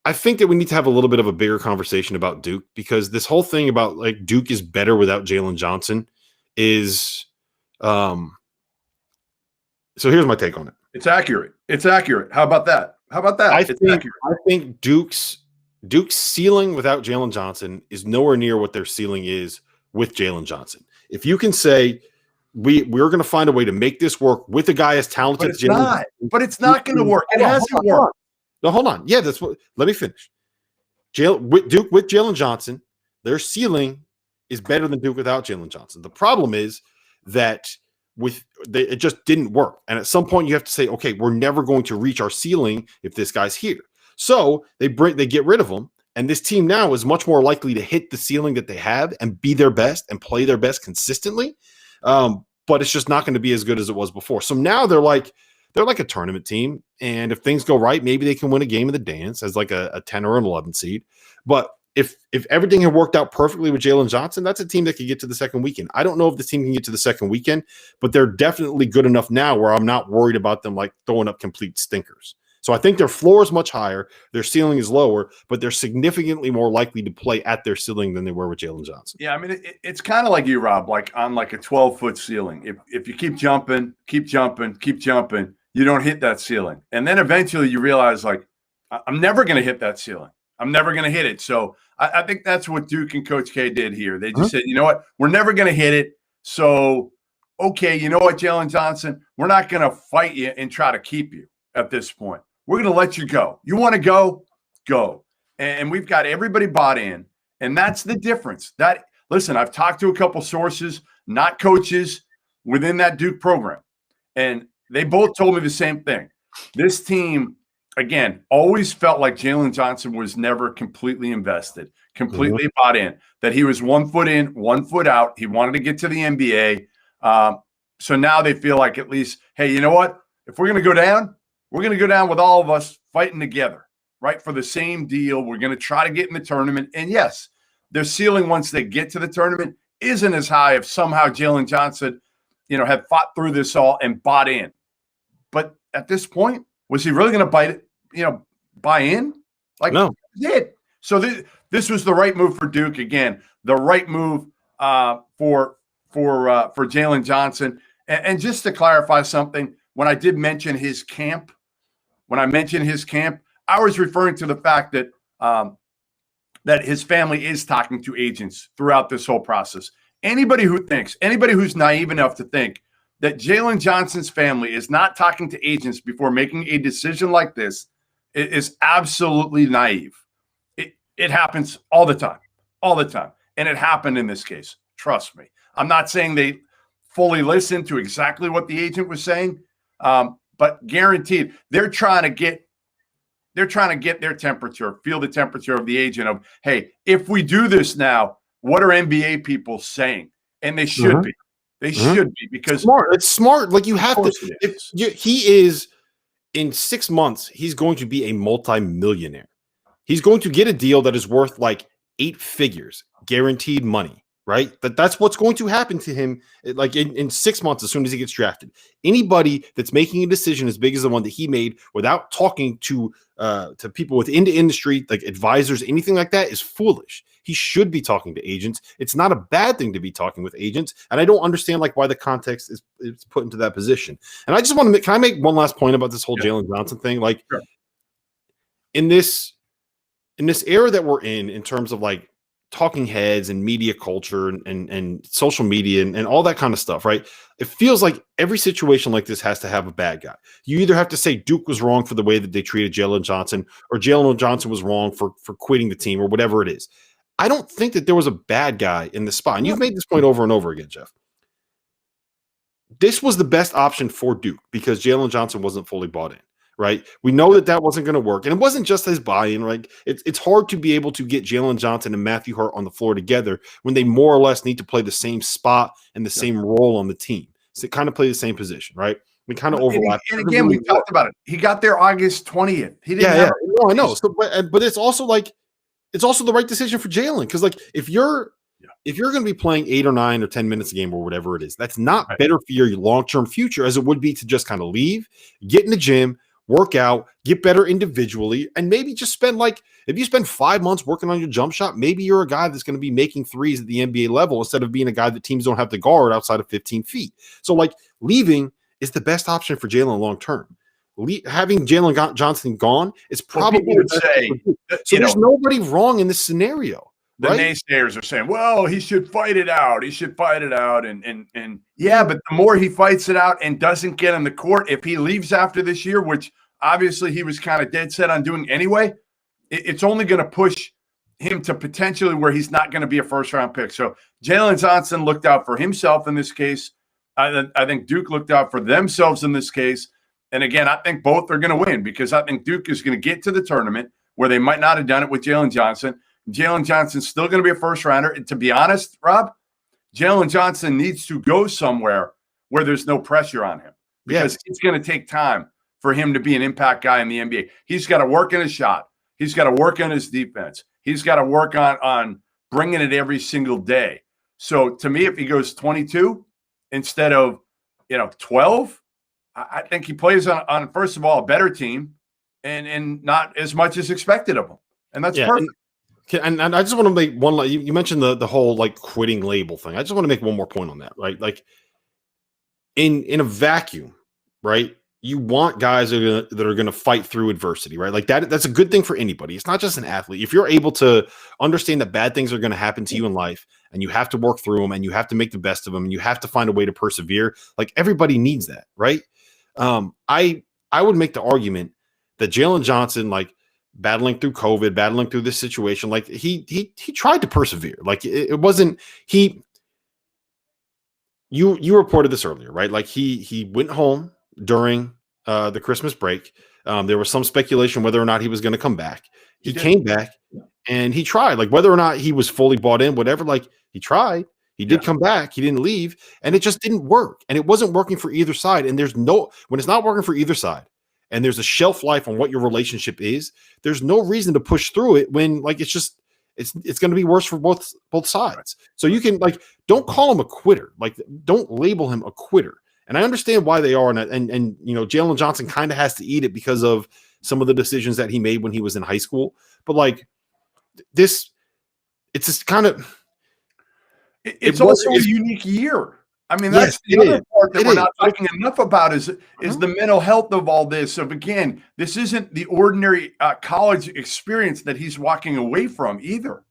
I think that we need to have a little bit of a bigger conversation about Duke, because this whole thing about like Duke is better without Jalen Johnson is so here's my take on it. It's accurate. It's accurate. How about that? I think Duke's ceiling without Jalen Johnson is nowhere near what their ceiling is with Jalen Johnson. If you can say we're going to find a way to make this work with a guy as talented as Jalen Johnson, but it's not going to work. It hasn't worked. No, hold on. Yeah, that's what. Let me finish. With Duke with Jalen Johnson, their ceiling is better than Duke without Jalen Johnson. The problem is that it just didn't work. And at some point, you have to say, okay, we're never going to reach our ceiling if this guy's here. So they get rid of him, and this team now is much more likely to hit the ceiling that they have and be their best and play their best consistently. But it's just not going to be as good as it was before. So now they're like a tournament team, and if things go right, maybe they can win a game of the dance as like a 10 or an 11 seed. But if everything had worked out perfectly with Jalen Johnson, that's a team that could get to the second weekend. I don't know if the team can get to the second weekend, but they're definitely good enough now where I'm not worried about them like throwing up complete stinkers. So I think their floor is much higher, their ceiling is lower, but they're significantly more likely to play at their ceiling than they were with Jalen Johnson. Yeah, I mean, it's kind of like you, Rob, like on like a 12-foot ceiling. If you keep jumping, you don't hit that ceiling. And then eventually you realize, like, I'm never going to hit that ceiling. I'm never going to hit it. So I think that's what Duke and Coach K did here. They just said, you know what? We're never going to hit it. So, okay, you know what, Jalen Johnson? We're not going to fight you and try to keep you at this point. We're going to let you go. You want to go? Go. And we've got everybody bought in. And that's the difference. Listen, I've talked to a couple sources, not coaches, within that Duke program. And they both told me the same thing. This team, again, always felt like Jalen Johnson was never completely invested, completely bought in, that he was 1 foot in, 1 foot out. He wanted to get to the NBA. So now they feel like at least, hey, you know what? If we're going to go down, we're going to go down with all of us fighting together, right, for the same deal. We're going to try to get in the tournament. And, yes, their ceiling once they get to the tournament isn't as high if somehow Jalen Johnson, had fought through this all and bought in. But at this point, was he really going to buy in? Like, no. He did. So this was the right move for Duke. Again, the right move for Jalen Johnson. And just to clarify something, when I did mention his camp, I was referring to the fact that that his family is talking to agents throughout this whole process. Anybody who's naive enough to think that Jalen Johnson's family is not talking to agents before making a decision like this is absolutely naive. It happens all the time. And it happened in this case. Trust me. I'm not saying they fully listened to exactly what the agent was saying, but guaranteed they're trying to get their temperature, feel the temperature of the agent of, hey, if we do this now, what are NBA people saying? And they should be. They should be, because it's smart. Like, you have to. He is, in 6 months, he's going to be a multi-millionaire. He's going to get a deal that is worth like 8 figures, guaranteed money, right? That's what's going to happen to him, like in 6 months, as soon as he gets drafted. Anybody that's making a decision as big as the one that he made without talking to people within the industry, like advisors, anything like that, is foolish. He should be talking to agents. It's not a bad thing to be talking with agents, and I don't understand like why the context is put into that position. And I just want to can I make one last point about this whole Jalen Johnson thing? Like, in this era that we're in terms of like talking heads and media culture and social media and all that kind of stuff, right? It feels like every situation like this has to have a bad guy. You either have to say Duke was wrong for the way that they treated Jalen Johnson, or Jalen Johnson was wrong for quitting the team, or whatever it is. I don't think that there was a bad guy in this spot. And you've made this point over and over again, Jeff. This was the best option for Duke because Jalen Johnson wasn't fully bought in. Right. We know that wasn't going to work. And it wasn't just his buy-in, right? It's hard to be able to get Jalen Johnson and Matthew Hurt on the floor together when they more or less need to play the same spot and the same role on the team. So they kind of play the same position, right? We kind of overlap. And again, we talked about it. He got there August 20th. He didn't No, I know. So, but it's also like, it's also the right decision for Jalen. Because like, if you're going to be playing 8 or 9 or 10 minutes a game or whatever it is, that's not better for your long-term future as it would be to just kind of leave, get in the gym, work out, get better individually, and maybe just spend if you spend 5 months working on your jump shot, maybe you're a guy that's going to be making threes at the NBA level instead of being a guy that teams don't have to guard outside of 15 feet. So leaving is the best option for Jalen long term. Having Jalen Johnson gone is probably would say. So there's nobody wrong in this scenario. The naysayers are saying, well, he should fight it out. He should fight it out. And yeah, but the more he fights it out and doesn't get on the court, if he leaves after this year, which obviously he was kind of dead set on doing anyway, it's only going to push him to potentially where he's not going to be a first-round pick. So Jalen Johnson looked out for himself in this case. I think Duke looked out for themselves in this case. And again, I think both are going to win because I think Duke is going to get to the tournament where they might not have done it with Jalen Johnson. Jalen Johnson's still going to be a first rounder. And to be honest, Rob, Jalen Johnson needs to go somewhere where there's no pressure on him because it's going to take time for him to be an impact guy in the NBA. He's got to work in his shot. He's got to work on his defense. He's got to work on bringing it every single day. So to me, if he goes 22 instead of 12, I think he plays on first of all, a better team and not as much as expected of him. And that's perfect. And I just want to make one. You mentioned the whole quitting label thing. I just want to make one more point on that, right? In a vacuum, right? You want guys that are going to fight through adversity, right? That's a good thing for anybody. It's not just an athlete. If you're able to understand that bad things are going to happen to you in life and you have to work through them and you have to make the best of them and you have to find a way to persevere, everybody needs that, right? I would make the argument that Jalen Johnson, battling through COVID, battling through this situation, he tried to persevere. It wasn't you reported this earlier, right? He went home during the Christmas break. There was some speculation whether or not he was going to come back. He came back and he tried, whether or not he was fully bought in, whatever, he tried. He did come back. He didn't leave, and it just didn't work. And it wasn't working for either side. And when it's not working for either side, and there's a shelf life on what your relationship is, there's no reason to push through it when it's going to be worse for both sides. So you can don't call him a quitter. Don't label him a quitter. And I understand why they are. And Jalen Johnson kind of has to eat it because of some of the decisions that he made when he was in high school. But it's just kind of. It's also a unique year. I mean, that's the other part that we're not talking enough about is the mental health of all this. So again, this isn't the ordinary college experience that he's walking away from either.